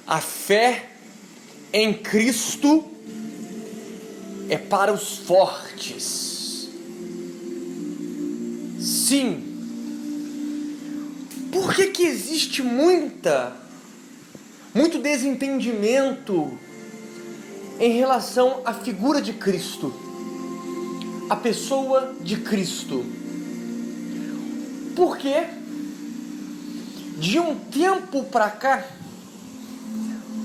A fé em Cristo é para os fortes. Sim. Por que existe muito desentendimento em relação à figura de Cristo, a pessoa de Cristo? Porque de um tempo para cá,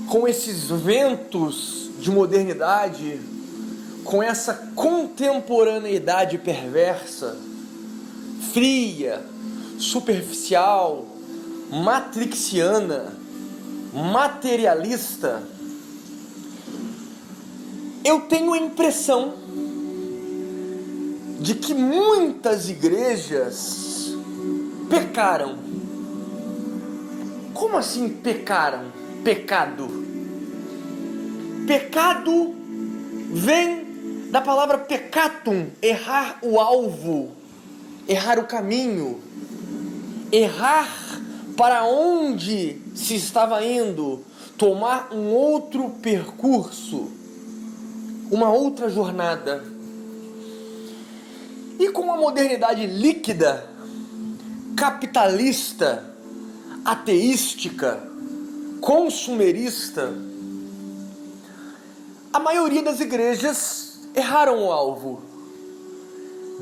com esses ventos de modernidade, com essa contemporaneidade perversa, fria, superficial, matrixiana, materialista, eu tenho a impressão de que muitas igrejas pecaram. Como assim pecaram? Pecado. Pecado vem da palavra peccatum, errar o alvo, errar o caminho, errar para onde se estava indo, tomar um outro percurso, uma outra jornada. E com a modernidade líquida, capitalista, ateística, consumerista, a maioria das igrejas erraram o alvo,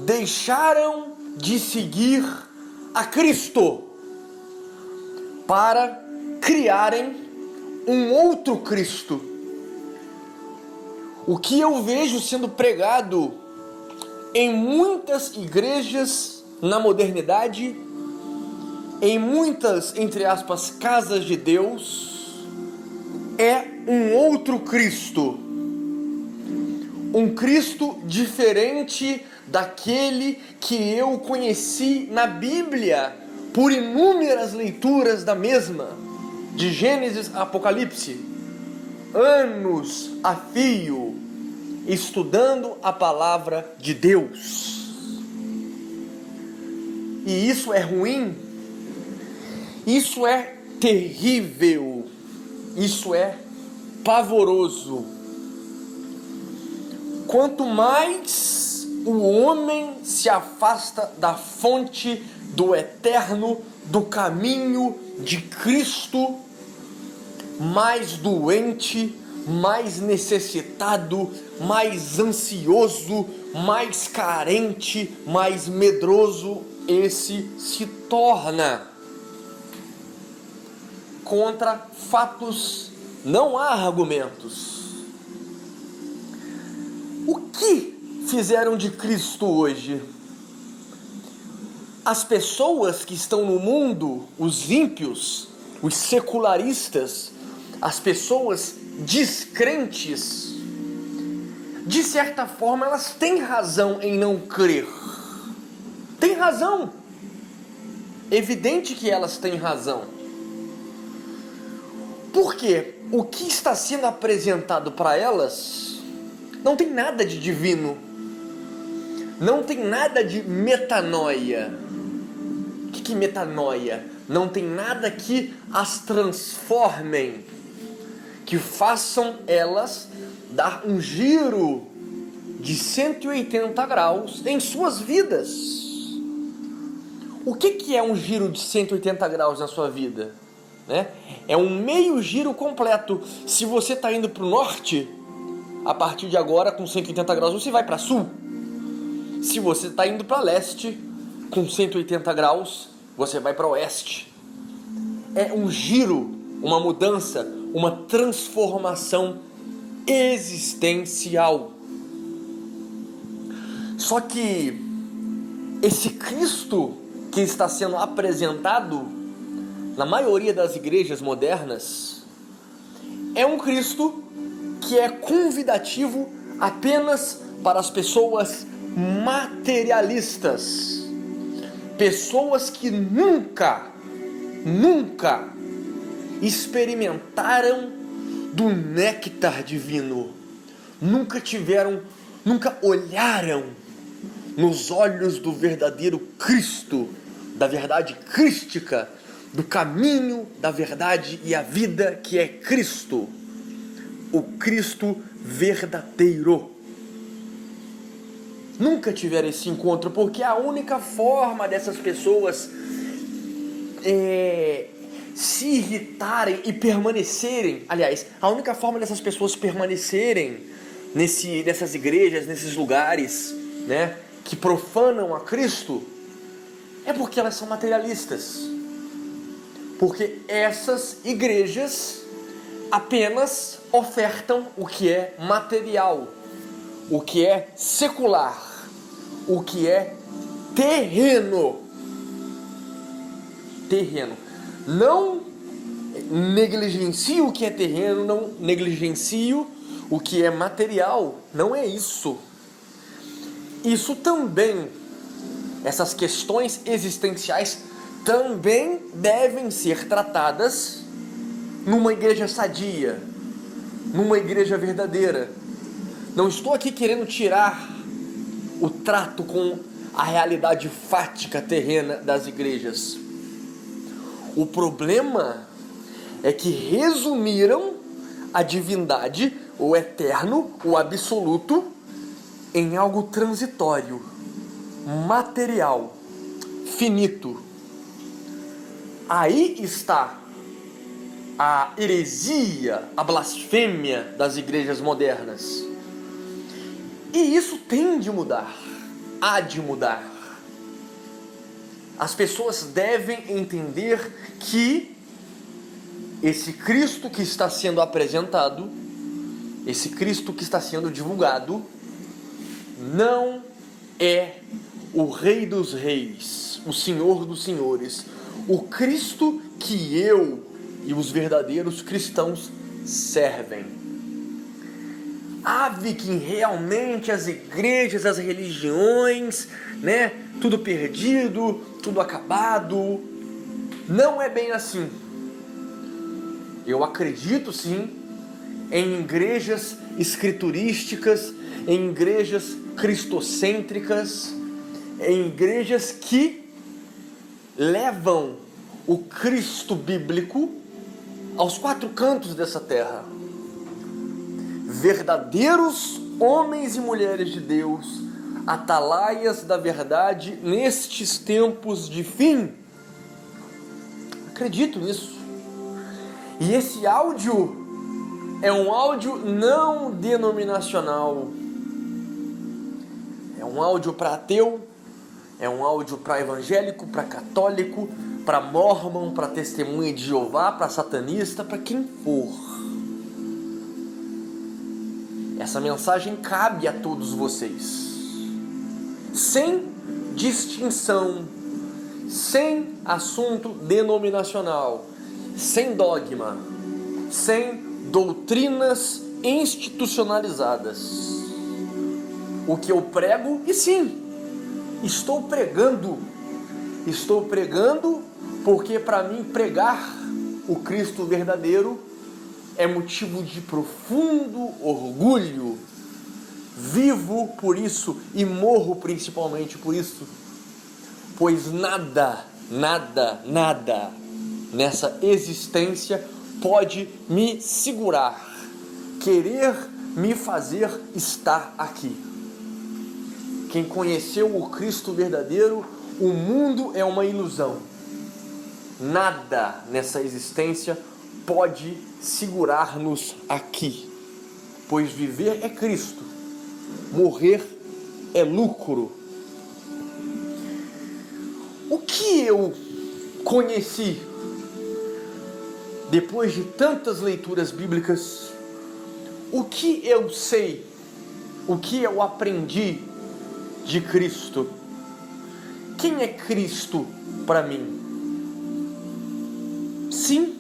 deixaram de seguir a Cristo para criarem um outro Cristo. O que eu vejo sendo pregado em muitas igrejas na modernidade, em muitas, entre aspas, casas de Deus, é um outro Cristo. Um Cristo diferente daquele que eu conheci na Bíblia por inúmeras leituras da mesma, de Gênesis a Apocalipse, anos a fio, estudando a palavra de Deus. E isso é ruim? Isso é terrível, isso é pavoroso. Quanto mais o homem se afasta da fonte do eterno, do caminho de Cristo, mais doente, mais necessitado, mais ansioso, mais carente, mais medroso esse se torna. Contra fatos não há argumentos. O que fizeram de Cristo hoje? As pessoas que estão no mundo, os ímpios, os secularistas, as pessoas descrentes, de certa forma elas têm razão em não crer. Tem razão. Evidente que elas têm razão. Porque o que está sendo apresentado para elas não tem nada de divino, não tem nada de metanoia. O que é metanoia? Não tem nada que as transformem, que façam elas dar um giro de 180 graus em suas vidas. O que é um giro de 180 graus na sua vida? É um meio giro completo. Se você está indo para o norte, a partir de agora com 180 graus você vai para sul. Se você está indo para leste, com 180 graus você vai para oeste. É um giro, uma mudança, uma transformação existencial. Só que esse Cristo que está sendo apresentado na maioria das igrejas modernas, é um Cristo que é convidativo apenas para as pessoas materialistas, pessoas que nunca experimentaram do néctar divino, nunca olharam nos olhos do verdadeiro Cristo, da verdade crística, do caminho, da verdade e a vida, que é Cristo, o Cristo verdadeiro. Nunca tiveram esse encontro, porque a única forma dessas pessoas se irritarem e permanecerem, aliás, a única forma dessas pessoas permanecerem nessas igrejas, nesses lugares, né, que profanam a Cristo, é porque elas são materialistas. Porque essas igrejas apenas ofertam o que é material, o que é secular, o que é terreno. Não negligencio o que é terreno, não negligencio o que é material, não é isso. Isso também, essas questões existenciais também devem ser tratadas numa igreja sadia, numa igreja verdadeira. Não estou aqui querendo tirar o trato com a realidade fática terrena das igrejas. O problema é que resumiram a divindade, o eterno, o absoluto, em algo transitório, material, finito. Aí está a heresia, a blasfêmia das igrejas modernas. E isso tem de mudar, há de mudar. As pessoas devem entender que esse Cristo que está sendo apresentado, esse Cristo que está sendo divulgado, não é o Rei dos Reis, o Senhor dos Senhores, o Cristo que eu e os verdadeiros cristãos servem. Ave que realmente as igrejas, as religiões, né, tudo perdido, tudo acabado. Não é bem assim. Eu acredito sim em igrejas escriturísticas, em igrejas cristocêntricas, em igrejas que levam o Cristo bíblico aos quatro cantos dessa terra. Verdadeiros homens e mulheres de Deus, atalaias da verdade nestes tempos de fim. Acredito nisso. E esse áudio é um áudio não denominacional. É um áudio para ateu, é um áudio para evangélico, para católico, para mormon, para testemunha de Jeová, para satanista, para quem for. Essa mensagem cabe a todos vocês, sem distinção, sem assunto denominacional, sem dogma, sem doutrinas institucionalizadas. O que eu prego, e sim, estou pregando porque para mim pregar o Cristo verdadeiro é motivo de profundo orgulho. Vivo por isso e morro principalmente por isso, pois nada nessa existência pode me segurar, querer me fazer estar aqui. Quem conheceu o Cristo verdadeiro, o mundo é uma ilusão. Nada nessa existência pode segurar-nos aqui, pois viver é Cristo, morrer é lucro. O que eu conheci depois de tantas leituras bíblicas? O que eu sei? O que eu aprendi de Cristo? Quem é Cristo para mim? Sim,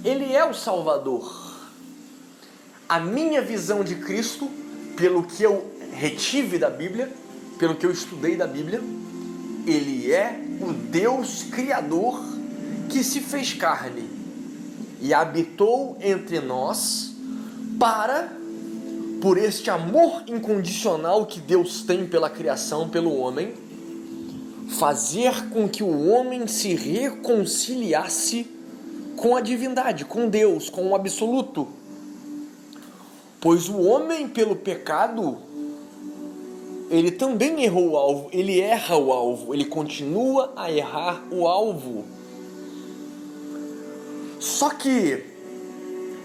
Ele é o Salvador. A minha visão de Cristo, pelo que eu retive da Bíblia, pelo que eu estudei da Bíblia, Ele é o Deus Criador que se fez carne e habitou entre nós por este amor incondicional que Deus tem pela criação, pelo homem, fazer com que o homem se reconciliasse com a divindade, com Deus, com o absoluto. Pois o homem, pelo pecado, ele também errou o alvo, ele erra o alvo, ele continua a errar o alvo. Só que,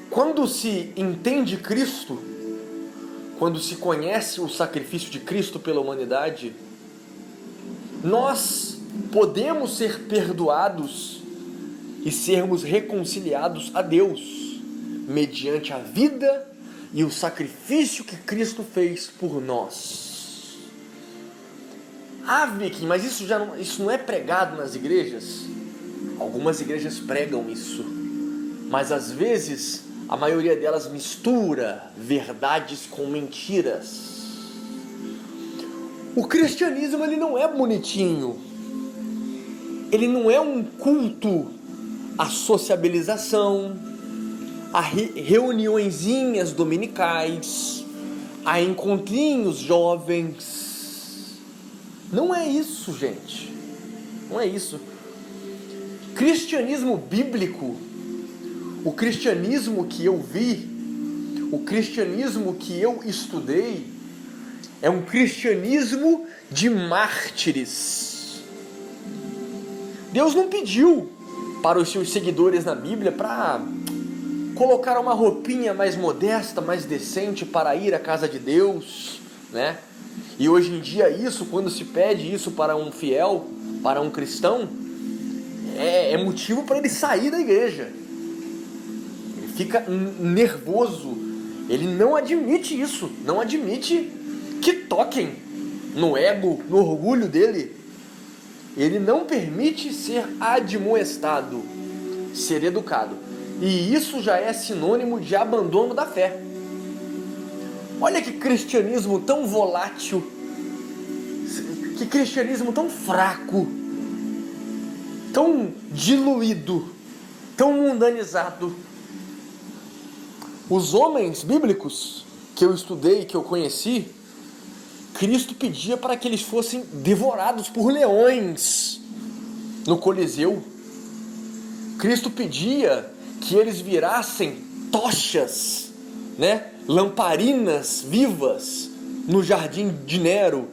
quando se entende Cristo, quando se conhece o sacrifício de Cristo pela humanidade, nós podemos ser perdoados e sermos reconciliados a Deus, mediante a vida e o sacrifício que Cristo fez por nós. Ah, Vicky, mas isso não é pregado nas igrejas? Algumas igrejas pregam isso, mas às vezes a maioria delas mistura verdades com mentiras. O cristianismo, ele não é bonitinho, ele não é um culto à sociabilização, a reuniõezinhas dominicais, a encontrinhos jovens. Não é isso, gente. Não é isso. Cristianismo bíblico, o cristianismo que eu vi, o cristianismo que eu estudei, é um cristianismo de mártires. Deus não pediu para os seus seguidores na Bíblia para colocar uma roupinha mais modesta, mais decente para ir à casa de Deus, né? E hoje em dia quando se pede isso para um fiel, para um cristão, é motivo para ele sair da igreja. Ele fica nervoso, ele não admite isso, não admite que toquem no ego, no orgulho dele. Ele não permite ser admoestado, ser educado. E isso já é sinônimo de abandono da fé. Olha que cristianismo tão volátil, que cristianismo tão fraco, tão diluído, tão mundanizado. Os homens bíblicos que eu estudei, que eu conheci, Cristo pedia para que eles fossem devorados por leões no Coliseu. Cristo pedia que eles virassem tochas, né? Lamparinas vivas no jardim de Nero,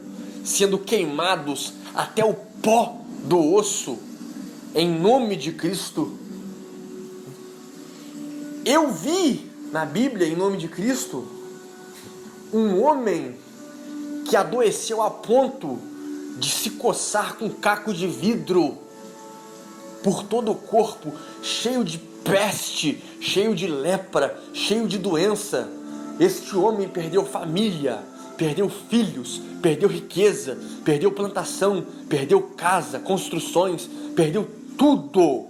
sendo queimados até o pó do osso, em nome de Cristo. Eu vi na Bíblia, em nome de Cristo, um homem que adoeceu a ponto de se coçar com caco de vidro por todo o corpo, cheio de peste, cheio de lepra, cheio de doença. Este homem perdeu família, perdeu filhos, perdeu riqueza, perdeu plantação, perdeu casa, construções, perdeu tudo.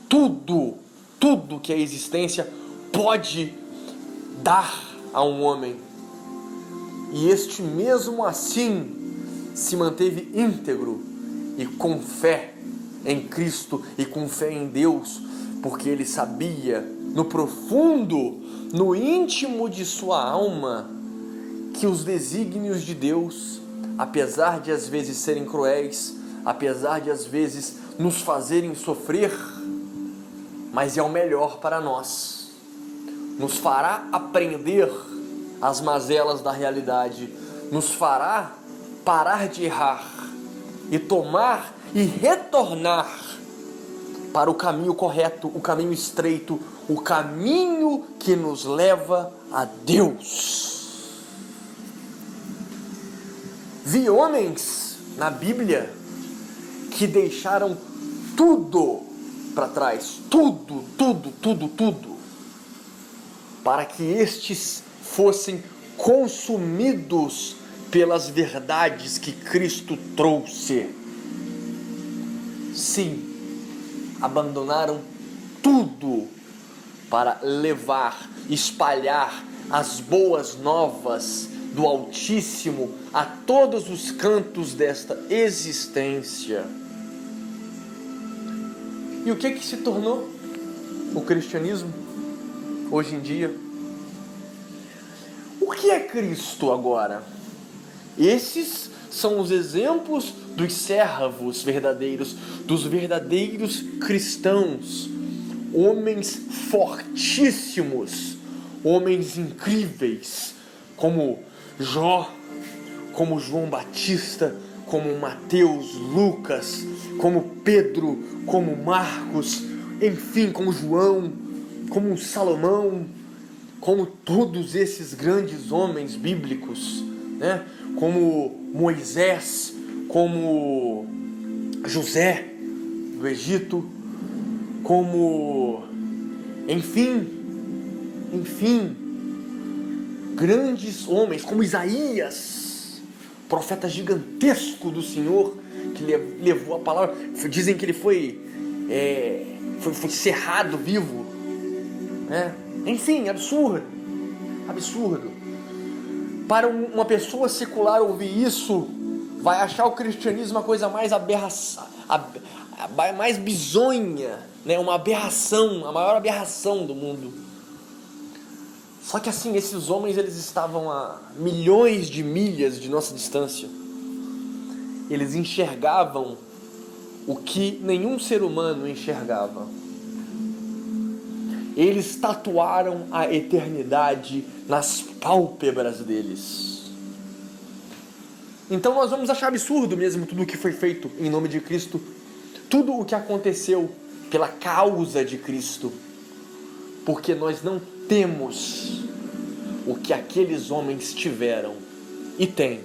Tudo que a existência pode dar a um homem. E este mesmo assim se manteve íntegro e com fé em Cristo e com fé em Deus, porque ele sabia no profundo, no íntimo de sua alma, que os desígnios de Deus, apesar de às vezes serem cruéis, apesar de às vezes nos fazerem sofrer, mas é o melhor para nós. Nos fará aprender as mazelas da realidade, nos fará parar de errar e tomar e retornar para o caminho correto, o caminho estreito, o caminho que nos leva a Deus. Vi homens na Bíblia que deixaram tudo para trás, tudo, para que estes fossem consumidos pelas verdades que Cristo trouxe. Sim, abandonaram tudo para levar, espalhar as boas novas do Altíssimo a todos os cantos desta existência. E o que se tornou o cristianismo hoje em dia? O que é Cristo agora? Esses são os exemplos dos servos verdadeiros, dos verdadeiros cristãos, homens fortíssimos, homens incríveis, como Jó, como João Batista, como Mateus, Lucas, como Pedro, como Marcos, enfim, como João, como Salomão, como todos esses grandes homens bíblicos, né? Como Moisés, como José do Egito, como, enfim, grandes homens, como Isaías, profeta gigantesco do Senhor, que levou a palavra. Dizem que ele foi cerrado vivo, né? Enfim, absurdo. Para uma pessoa secular ouvir isso, vai achar o cristianismo a coisa mais mais bizonha, né? Uma aberração, a maior aberração do mundo. Só que assim, esses homens, eles estavam a milhões de milhas de nossa distância. Eles enxergavam o que nenhum ser humano enxergava. Eles tatuaram a eternidade nas pálpebras deles. Então nós vamos achar absurdo mesmo tudo o que foi feito em nome de Cristo, tudo o que aconteceu pela causa de Cristo, porque nós não temos o que aqueles homens tiveram e têm,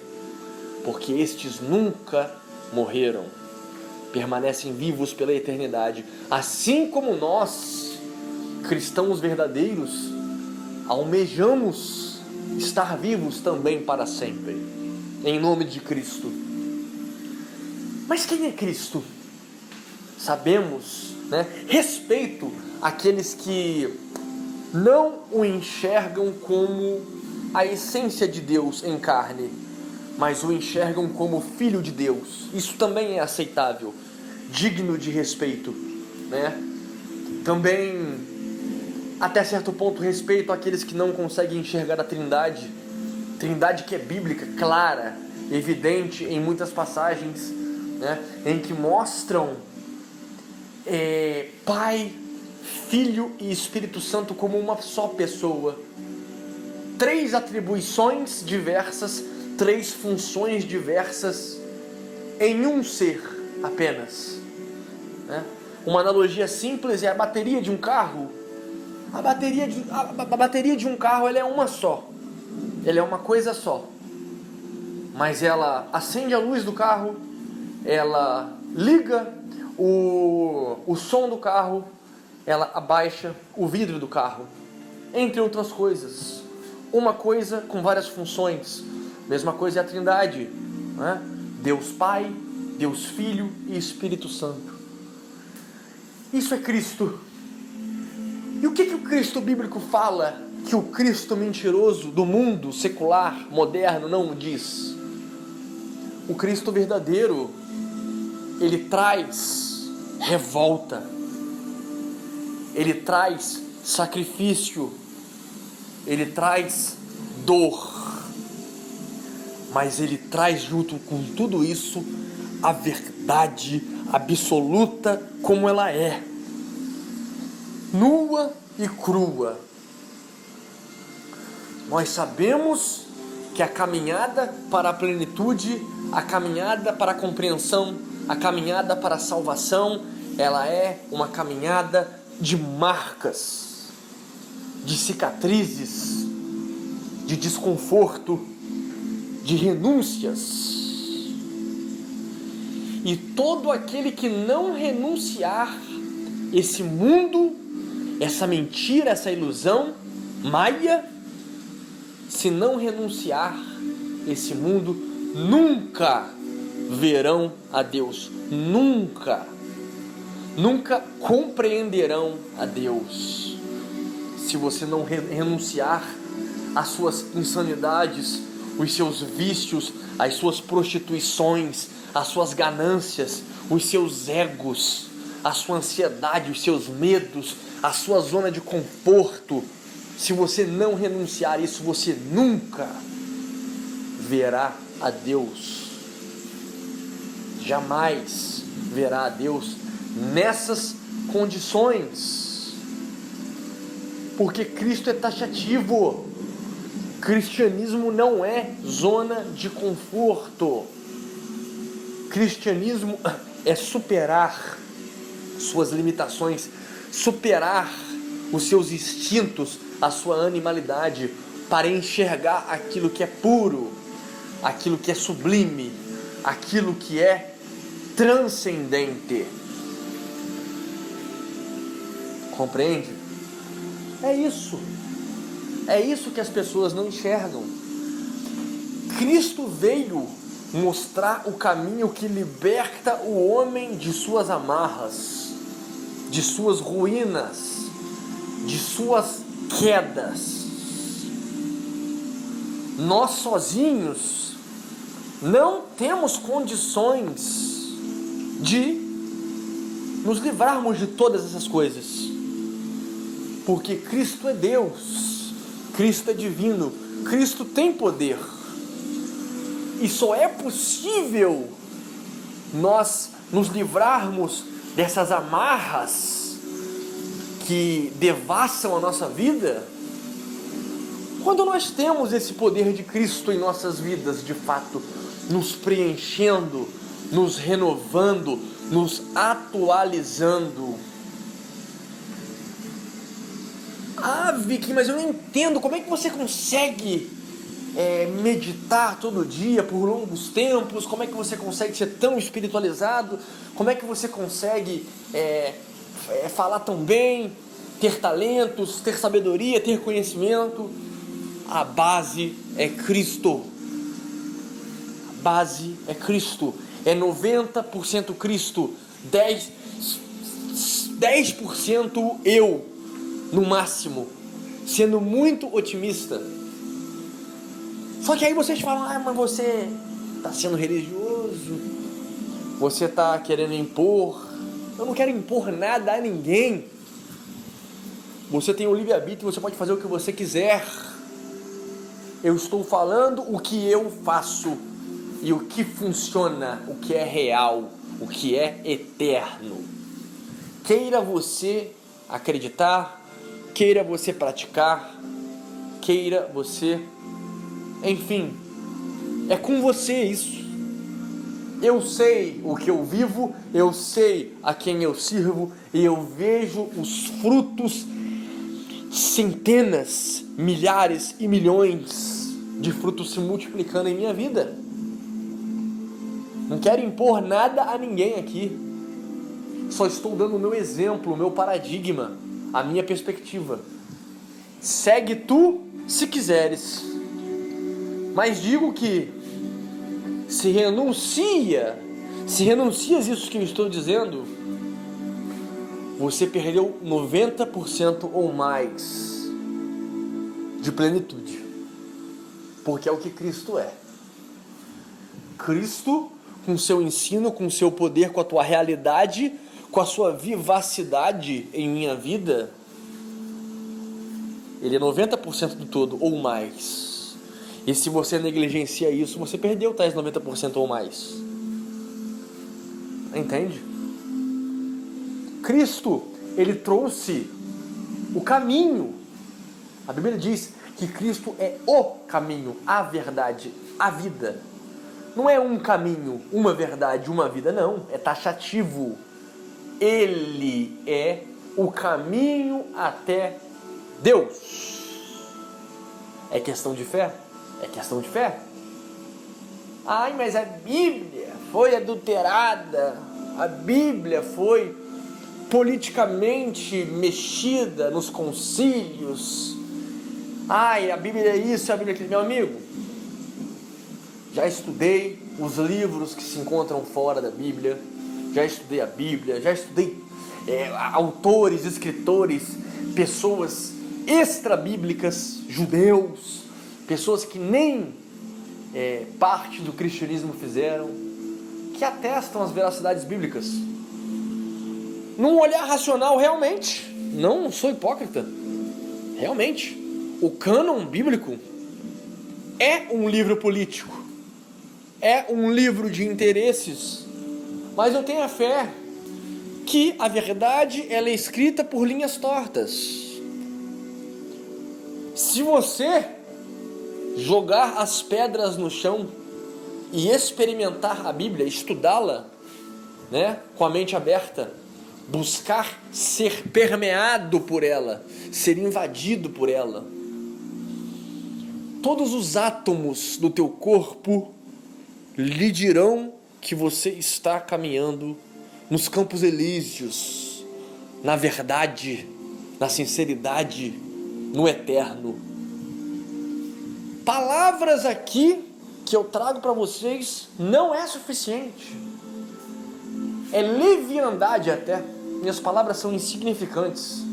porque estes nunca morreram, permanecem vivos pela eternidade, assim como nós, cristãos verdadeiros, almejamos estar vivos também para sempre, em nome de Cristo. Mas quem é Cristo? Sabemos, né? Respeito aqueles que não o enxergam como a essência de Deus em carne, mas o enxergam como Filho de Deus. Isso também é aceitável, digno de respeito, né? Também, até certo ponto, respeito àqueles que não conseguem enxergar a Trindade que é bíblica, clara, evidente em muitas passagens, né? Em que mostram Pai, Filho e Espírito Santo como uma só pessoa. 3 atribuições diversas, 3 funções diversas em um ser apenas, né? Uma analogia simples é a bateria de um carro. A bateria de um carro, ela é uma só. Ela é uma coisa só. Mas ela acende a luz do carro, ela liga o som do carro, ela abaixa o vidro do carro, entre outras coisas. Uma coisa com várias funções. Mesma coisa é a Trindade, né? Deus Pai, Deus Filho e Espírito Santo. Isso é Cristo. E o que o Cristo bíblico fala que o Cristo mentiroso do mundo secular, moderno, não diz? O Cristo verdadeiro, ele traz revolta, ele traz sacrifício, ele traz dor, mas ele traz junto com tudo isso a verdade absoluta como ela é, nua e crua. Nós sabemos que a caminhada para a plenitude, a caminhada para a compreensão, a caminhada para a salvação, ela é uma caminhada de marcas, de cicatrizes, de desconforto, de renúncias. E todo aquele que não renunciar esse mundo, essa mentira, essa ilusão, maia, se não renunciar esse mundo, nunca verão a Deus, nunca compreenderão a Deus. Se você não renunciar às suas insanidades, os seus vícios, as suas prostituições, as suas ganâncias, os seus egos, a sua ansiedade, os seus medos, a sua zona de conforto, se você não renunciar a isso, você nunca verá a Deus. jamais verá a Deus nessas condições, porque Cristo é taxativo. Cristianismo não é zona de conforto. Cristianismo é superar suas limitações, superar os seus instintos, a sua animalidade, para enxergar aquilo que é puro, aquilo que é sublime, aquilo que é transcendente. Compreende? É isso que as pessoas não enxergam. Cristo veio mostrar o caminho que liberta o homem de suas amarras, de suas ruínas, de suas quedas. Nós sozinhos não temos condições de nos livrarmos de todas essas coisas, porque Cristo é Deus, Cristo é divino, Cristo tem poder, e só é possível nós nos livrarmos dessas amarras que devassam a nossa vida quando nós temos esse poder de Cristo em nossas vidas, de fato, nos preenchendo, nos renovando, nos atualizando. Ah, Vicky, mas eu não entendo, como é que você consegue meditar todo dia por longos tempos? Como é que você consegue ser tão espiritualizado? Como é que você consegue falar tão bem, ter talentos, ter sabedoria, ter conhecimento? A base é Cristo. A base é Cristo. É 90% Cristo, 10% eu, no máximo, sendo muito otimista. Só que aí vocês falam, mas você está sendo religioso, você está querendo impor. Eu não quero impor nada a ninguém. Você tem o livre-arbítrio, você pode fazer o que você quiser. Eu estou falando o que eu faço e o que funciona, o que é real, o que é eterno. Queira você acreditar, queira você praticar, queira você, enfim, é com você isso. Eu sei o que eu vivo, eu sei a quem eu sirvo, e eu vejo os frutos, centenas, milhares e milhões de frutos se multiplicando em minha vida. Não quero impor nada a ninguém aqui, só estou dando o meu exemplo, o meu paradigma, a minha perspectiva. Segue tu se quiseres, mas digo que se renuncias isso que eu estou dizendo, você perdeu 90% ou mais de plenitude, porque é o que Cristo é. Cristo, com seu ensino, com seu poder, com a tua realidade, com a sua vivacidade em minha vida, ele é 90% do todo ou mais. E se você negligencia isso, você perdeu tais 90% ou mais. Entende? Cristo, ele trouxe o caminho. A Bíblia diz que Cristo é o caminho, a verdade, a vida. Não é um caminho, uma verdade, uma vida, não. É taxativo. Ele é o caminho até Deus. É questão de fé? É questão de fé. Ai, mas a Bíblia foi adulterada. A Bíblia foi politicamente mexida nos concílios. Ai, a Bíblia é isso, a Bíblia é aquilo. Meu amigo, já estudei os livros que se encontram fora da Bíblia, já estudei a Bíblia, já estudei autores, escritores, pessoas extra-bíblicas, judeus, pessoas que nem parte do cristianismo fizeram, que atestam as veracidades bíblicas. Num olhar racional, realmente, não sou hipócrita, realmente, o cânon bíblico é um livro político, é um livro de interesses, Mas eu tenho a fé que a verdade ela é escrita por linhas tortas. Se você jogar as pedras no chão e experimentar a Bíblia, estudá-la, né, com a mente aberta, buscar ser permeado por ela, ser invadido por ela, todos os átomos do teu corpo lhe dirão que você está caminhando nos campos elíseos, na verdade, na sinceridade, no eterno. Palavras aqui que eu trago para vocês não é suficiente. É leviandade até. Minhas palavras são insignificantes,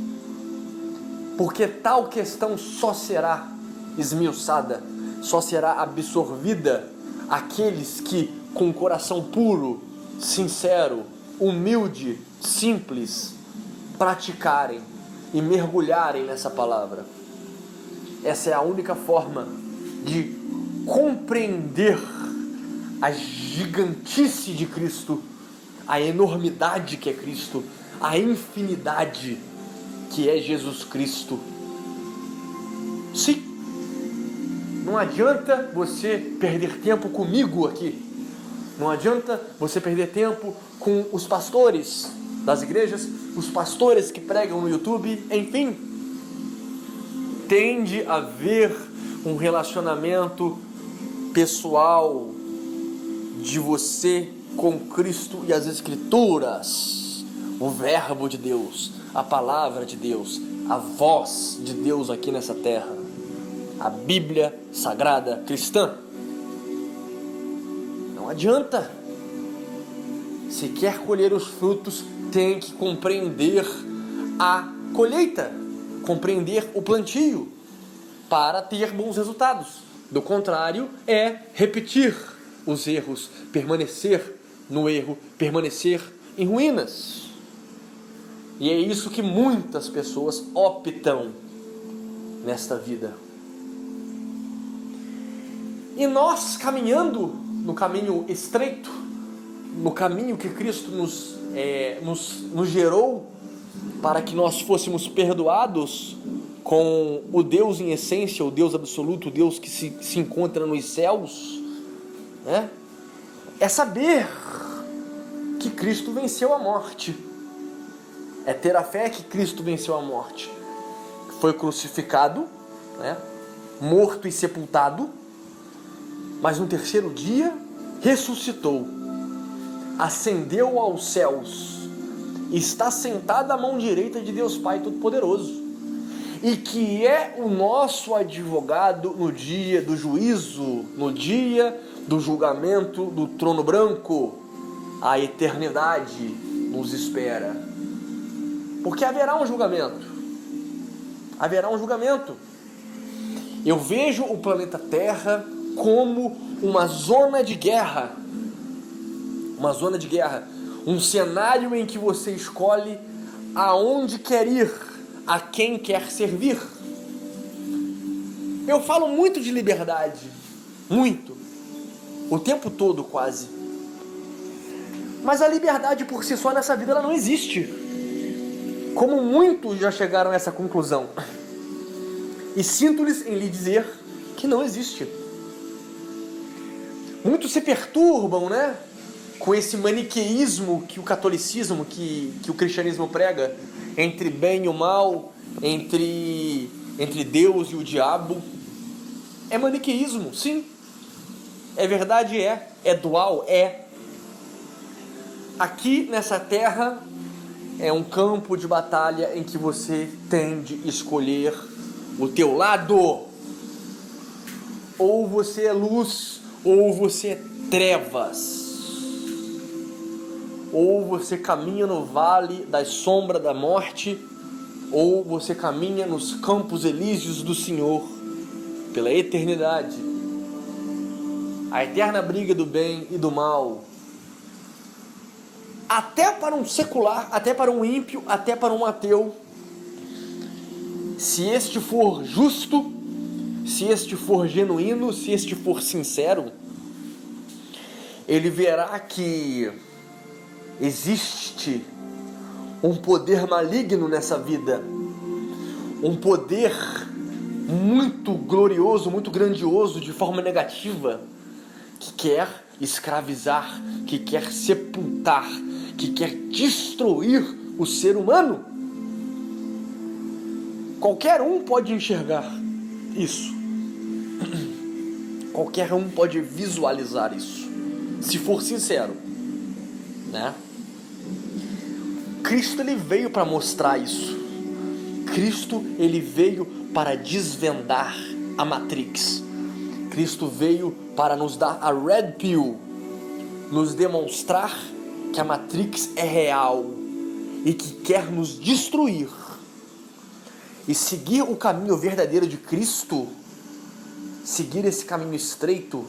porque tal questão só será esmiuçada, só será absorvida aqueles que, com o coração puro, sincero, humilde, simples, praticarem e mergulharem nessa palavra. Essa é a única forma de compreender a gigantice de Cristo, a enormidade que é Cristo, a infinidade que é Jesus Cristo. Sim, não adianta você perder tempo comigo aqui, não adianta você perder tempo com os pastores das igrejas, os pastores que pregam no YouTube, enfim. Tende a haver um relacionamento pessoal de você com Cristo e as Escrituras, o Verbo de Deus, a Palavra de Deus, a voz de Deus aqui nessa terra, a Bíblia Sagrada Cristã. Não adianta. Se quer colher os frutos, tem que compreender a colheita, compreender o plantio, para ter bons resultados. Do contrário, é repetir os erros, permanecer no erro, permanecer em ruínas. E é isso que muitas pessoas optam nesta vida. E nós, caminhando no caminho estreito, no caminho que Cristo nos gerou para que nós fôssemos perdoados com o Deus em essência, o Deus absoluto, o Deus que se encontra nos céus, né? É saber que Cristo venceu a morte, é ter a fé que Cristo venceu a morte, foi crucificado, né? Morto e sepultado, mas no terceiro dia ressuscitou, ascendeu aos céus, está sentado à mão direita de Deus Pai Todo-Poderoso, e que é o nosso advogado no dia do juízo, no dia do julgamento do trono branco. A eternidade nos espera, porque haverá um julgamento. Haverá um julgamento. Eu vejo o planeta Terra como uma zona de guerra, um cenário em que você escolhe aonde quer ir, a quem quer servir. Eu falo muito de liberdade, muito, o tempo todo quase. Mas a liberdade por si só nessa vida ela não existe, como muitos já chegaram a essa conclusão. E sinto-lhes em lhe dizer que não existe. Muitos se perturbam, né, com esse maniqueísmo que o catolicismo, que o cristianismo prega, entre bem e o mal, entre Deus e o diabo. É maniqueísmo, sim. É verdade, é dual, é. Aqui nessa terra é um campo de batalha em que você tem de escolher o teu lado. Ou você é luz, ou você é trevas. Ou você caminha no vale da sombra da morte, ou você caminha nos campos elíseos do Senhor, pela eternidade. A eterna briga do bem e do mal. Até para um secular, até para um ímpio, até para um ateu. Se este for justo, se este for genuíno, se este for sincero, ele verá que existe um poder maligno nessa vida, um poder muito glorioso, muito grandioso, de forma negativa, que quer escravizar, que quer sepultar, que quer destruir o ser humano. Qualquer um pode enxergar isso. Qualquer um pode visualizar isso, se for sincero, né? Cristo, ele veio para mostrar isso. Cristo, ele veio para desvendar a Matrix. Cristo veio para nos dar a Red Pill, nos demonstrar que a Matrix é real e que quer nos destruir. E seguir o caminho verdadeiro de Cristo, seguir esse caminho estreito,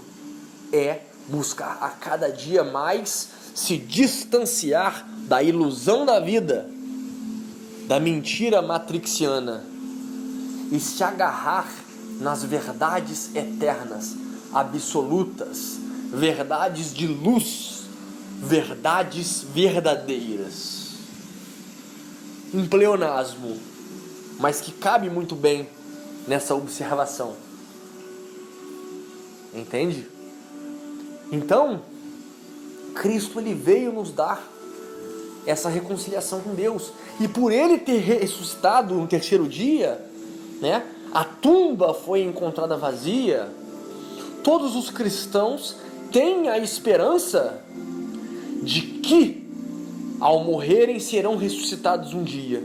é buscar a cada dia mais se distanciar da ilusão da vida, da mentira matrixiana, e se agarrar nas verdades eternas, absolutas, verdades de luz, verdades verdadeiras. Um pleonasmo, mas que cabe muito bem nessa observação. Entende? Então, Cristo, ele veio nos dar essa reconciliação com Deus. E por ele ter ressuscitado no terceiro dia, né, a tumba foi encontrada vazia. Todos os cristãos têm a esperança de que, ao morrerem, serão ressuscitados um dia.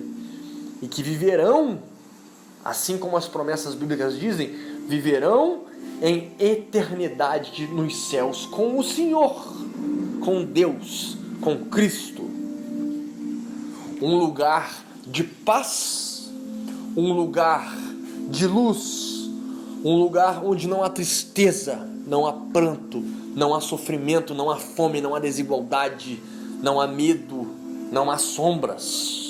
E que viverão, assim como as promessas bíblicas dizem, viverão em eternidade nos céus com o Senhor, com Deus, com Cristo. Um lugar de paz, um lugar de luz, um lugar onde não há tristeza, não há pranto, não há sofrimento, não há fome, não há desigualdade, não há medo, não há sombras.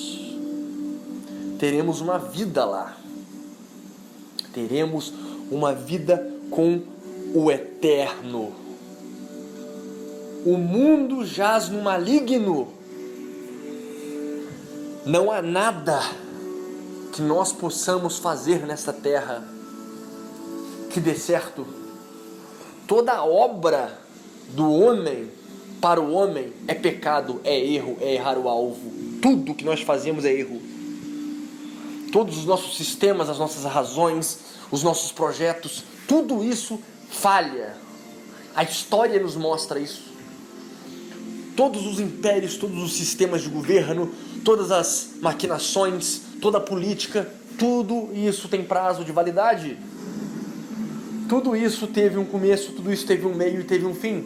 Teremos uma vida lá. Teremos uma vida com o eterno. O mundo jaz no maligno. Não há nada que nós possamos fazer nesta terra que dê certo. Toda obra do homem para o homem é pecado, é erro, é errar o alvo. Tudo que nós fazemos é erro. Todos os nossos sistemas, as nossas razões, os nossos projetos, tudo isso falha. A história nos mostra isso. Todos os impérios, todos os sistemas de governo, todas as maquinações, toda a política, tudo isso tem prazo de validade. Tudo isso teve um começo, tudo isso teve um meio e teve um fim.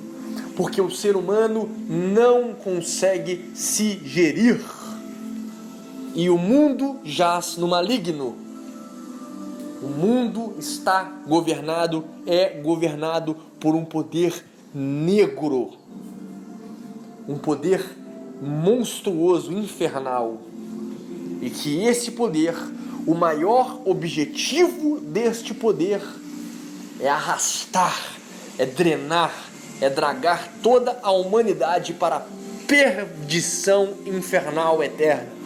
Porque o ser humano não consegue se gerir. E o mundo jaz no maligno. O mundo está governado, é governado por um poder negro. Um poder monstruoso, infernal. E que esse poder, o maior objetivo deste poder é arrastar, é drenar, é dragar toda a humanidade para a perdição infernal eterna.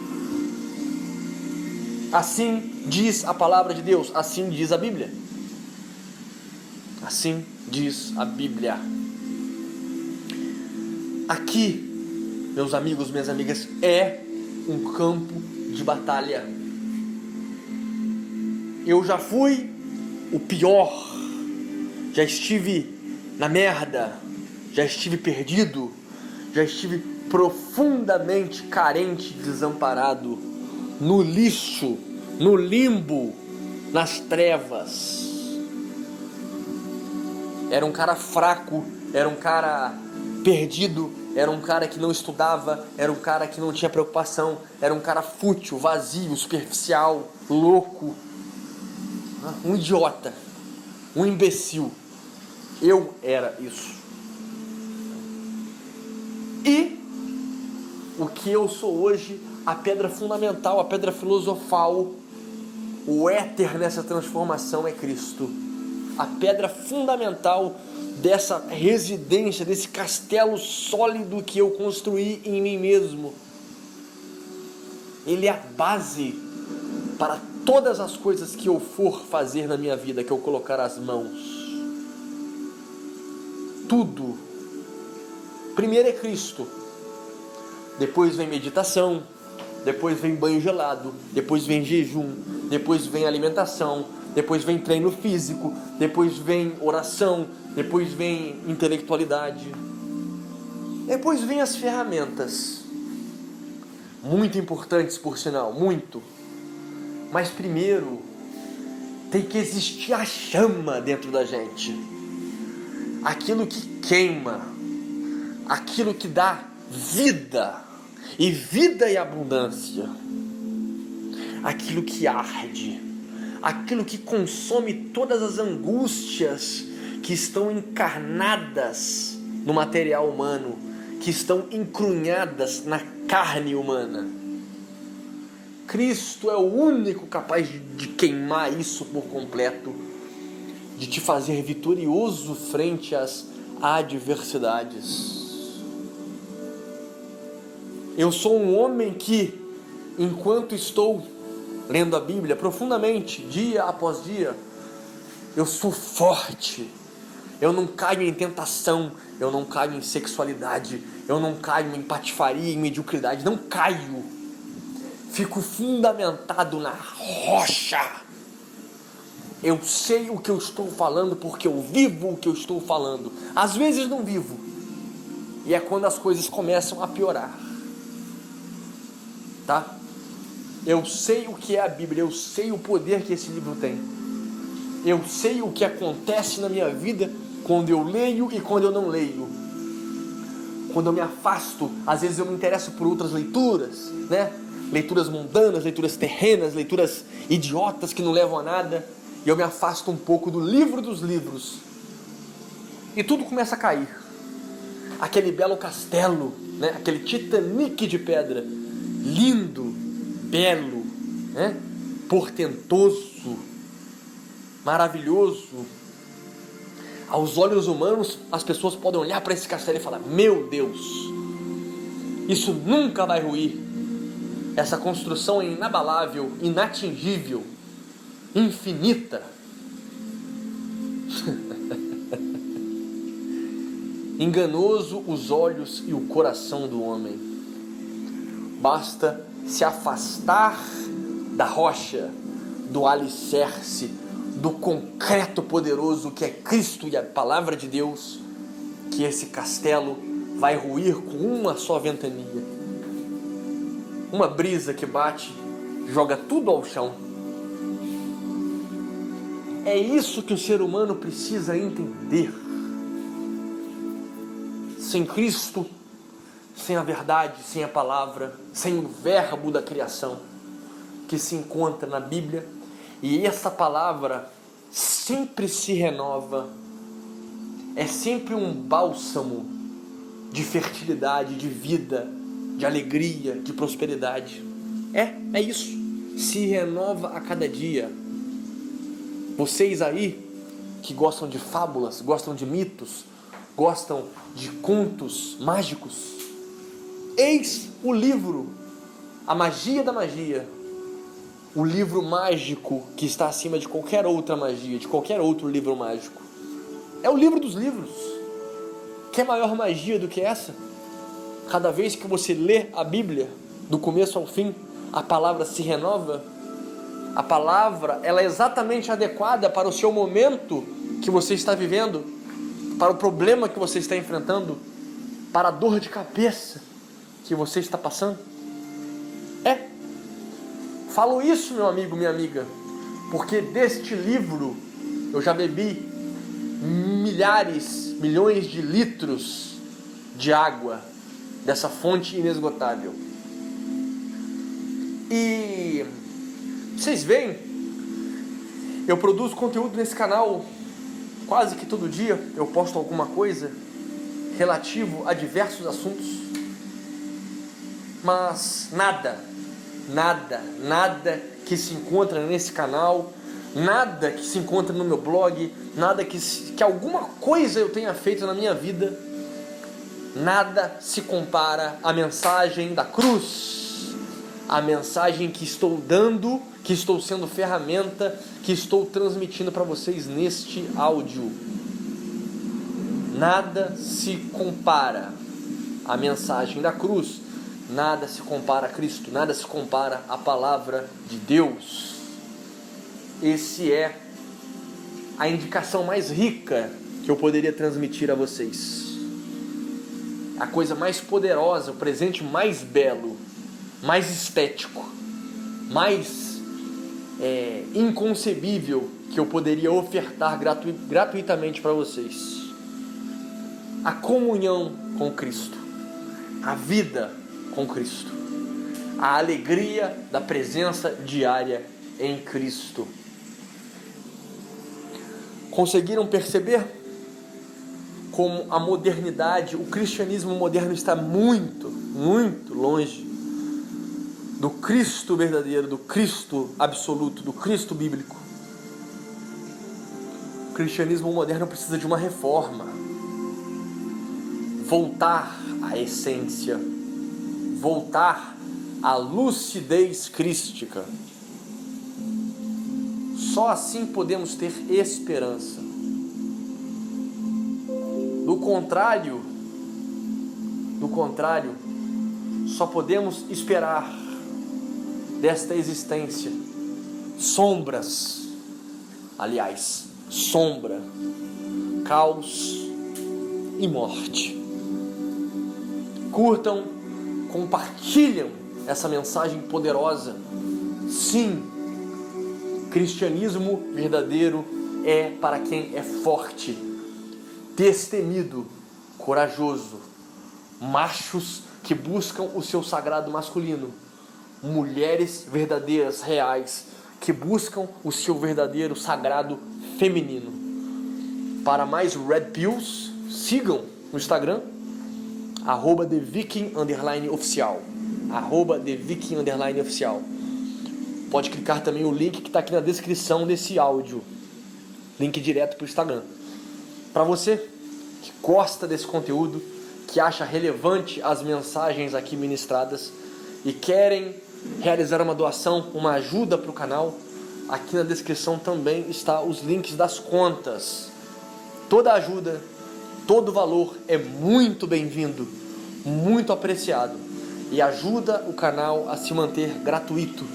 Assim diz a palavra de Deus, assim diz a Bíblia. Assim diz a Bíblia. Aqui, meus amigos, minhas amigas, é um campo de batalha. Eu já fui o pior, já estive na merda, já estive perdido, já estive profundamente carente, desamparado, no lixo, no limbo, nas trevas. Era um cara fraco, era um cara perdido, era um cara que não estudava, era um cara que não tinha preocupação, era um cara fútil, vazio, superficial, louco, um idiota, um imbecil. Eu era isso. E o que eu sou hoje, a pedra fundamental, a pedra filosofal, o éter nessa transformação é Cristo. A pedra fundamental dessa residência, desse castelo sólido que eu construí em mim mesmo. Ele é a base para todas as coisas que eu for fazer na minha vida, que eu colocar as mãos. Tudo. Primeiro é Cristo, depois vem meditação, depois vem banho gelado, depois vem jejum, depois vem alimentação, depois vem treino físico, depois vem oração, depois vem intelectualidade, depois vem as ferramentas, muito importantes por sinal, muito, mas primeiro tem que existir a chama dentro da gente, aquilo que queima, aquilo que dá vida, e vida e abundância, aquilo que arde, aquilo que consome todas as angústias que estão encarnadas no material humano, que estão encrunhadas na carne humana. Cristo é o único capaz de queimar isso por completo, de te fazer vitorioso frente às adversidades. Eu sou um homem que, enquanto estou lendo a Bíblia profundamente, dia após dia, eu sou forte, eu não caio em tentação, eu não caio em sexualidade, eu não caio em patifaria, em mediocridade, não caio, fico fundamentado na rocha. Eu sei o que eu estou falando porque eu vivo o que eu estou falando. Às vezes não vivo, e é quando as coisas começam a piorar, tá? Eu sei o que é a Bíblia, eu sei o poder que esse livro tem, eu sei o que acontece na minha vida quando eu leio e quando eu não leio, quando eu me afasto. Às vezes eu me interesso por outras leituras, né? Leituras mundanas, leituras terrenas, leituras idiotas que não levam a nada, e eu me afasto um pouco do livro dos livros, e tudo começa a cair. Aquele belo castelo, né? Aquele Titanic de pedra, lindo, belo, né? Portentoso, maravilhoso. Aos olhos humanos, as pessoas podem olhar para esse castelo e falar: meu Deus, isso nunca vai ruir. Essa construção é inabalável, inatingível, infinita. Enganoso os olhos e o coração do homem. Basta se afastar da rocha, do alicerce, do concreto poderoso que é Cristo e a palavra de Deus, que esse castelo vai ruir com uma só ventania. Uma brisa que bate, joga tudo ao chão. É isso que o ser humano precisa entender. Sem Cristo, sem a verdade, sem a palavra, sem o verbo da criação que se encontra na Bíblia, e essa palavra sempre se renova, é sempre um bálsamo de fertilidade, de vida, de alegria, de prosperidade. É isso, se renova a cada dia. Vocês aí que gostam de fábulas, gostam de mitos, gostam de contos mágicos, eis o livro, a magia da magia, o livro mágico que está acima de qualquer outra magia, de qualquer outro livro mágico. É o livro dos livros. Que maior magia do que essa? Cada vez que você lê a Bíblia, do começo ao fim, a palavra se renova. A palavra, ela é exatamente adequada para o seu momento que você está vivendo, para o problema que você está enfrentando, para a dor de cabeça que você está passando. Falo isso, meu amigo, minha amiga, porque deste livro eu já bebi milhares, milhões de litros de água dessa fonte inesgotável. E vocês veem, eu produzo conteúdo nesse canal quase que todo dia. Eu posto alguma coisa relativo a diversos assuntos, mas nada que se encontra nesse canal nada que se encontra no meu blog, nada que alguma coisa eu tenha feito na minha vida, nada se compara à mensagem da cruz, a mensagem que estou dando, que estou sendo ferramenta, que estou transmitindo para vocês neste áudio. Nada se compara à mensagem da cruz, nada se compara a Cristo, nada se compara à palavra de Deus. Esse é a indicação mais rica que eu poderia transmitir a vocês. A coisa mais poderosa, o presente mais belo, mais estético, mais inconcebível que eu poderia ofertar gratuitamente para vocês. A comunhão com Cristo, a vida com Cristo, a alegria da presença diária em Cristo. Conseguiram perceber como a modernidade, o cristianismo moderno está muito, muito longe do Cristo verdadeiro, do Cristo absoluto, do Cristo bíblico? O cristianismo moderno precisa de uma reforma, voltar à essência, voltar à lucidez crística. Só assim podemos ter esperança. Do contrário, só podemos esperar desta existência sombras, sombra, caos e morte. Curtam, compartilham essa mensagem poderosa. Sim, cristianismo verdadeiro é para quem é forte, destemido, corajoso, machos que buscam o seu sagrado masculino, mulheres verdadeiras, reais, que buscam o seu verdadeiro sagrado feminino. Para mais Red Pills, sigam no Instagram, @TheViking_oficial, @TheViking_oficial. Pode clicar também o link que está aqui na descrição desse áudio, link direto para o Instagram. Para você que gosta desse conteúdo, que acha relevante as mensagens aqui ministradas e querem realizar uma doação, uma ajuda para o canal, aqui na descrição também está os links das contas. Toda ajuda, todo valor é muito bem-vindo, muito apreciado e ajuda o canal a se manter gratuito,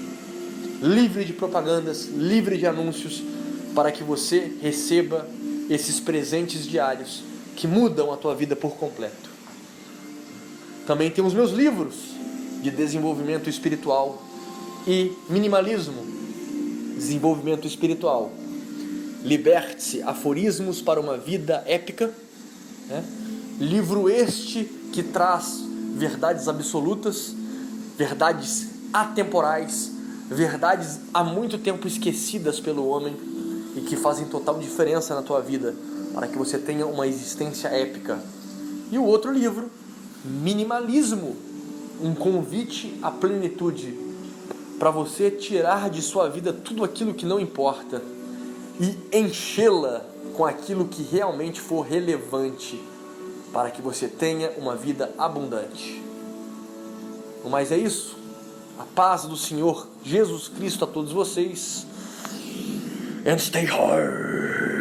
livre de propagandas, livre de anúncios, para que você receba esses presentes diários que mudam a tua vida por completo. Também tem os meus livros de desenvolvimento espiritual e minimalismo. Desenvolvimento espiritual. Liberte-se, aforismos para uma vida épica. Livro este que traz verdades absolutas, verdades atemporais, verdades há muito tempo esquecidas pelo homem e que fazem total diferença na tua vida, para que você tenha uma existência épica. E o outro livro, Minimalismo, um convite à plenitude, para você tirar de sua vida tudo aquilo que não importa e enchê-la com aquilo que realmente for relevante, para que você tenha uma vida abundante. Mas é isso. A paz do Senhor Jesus Cristo a todos vocês. And stay hard.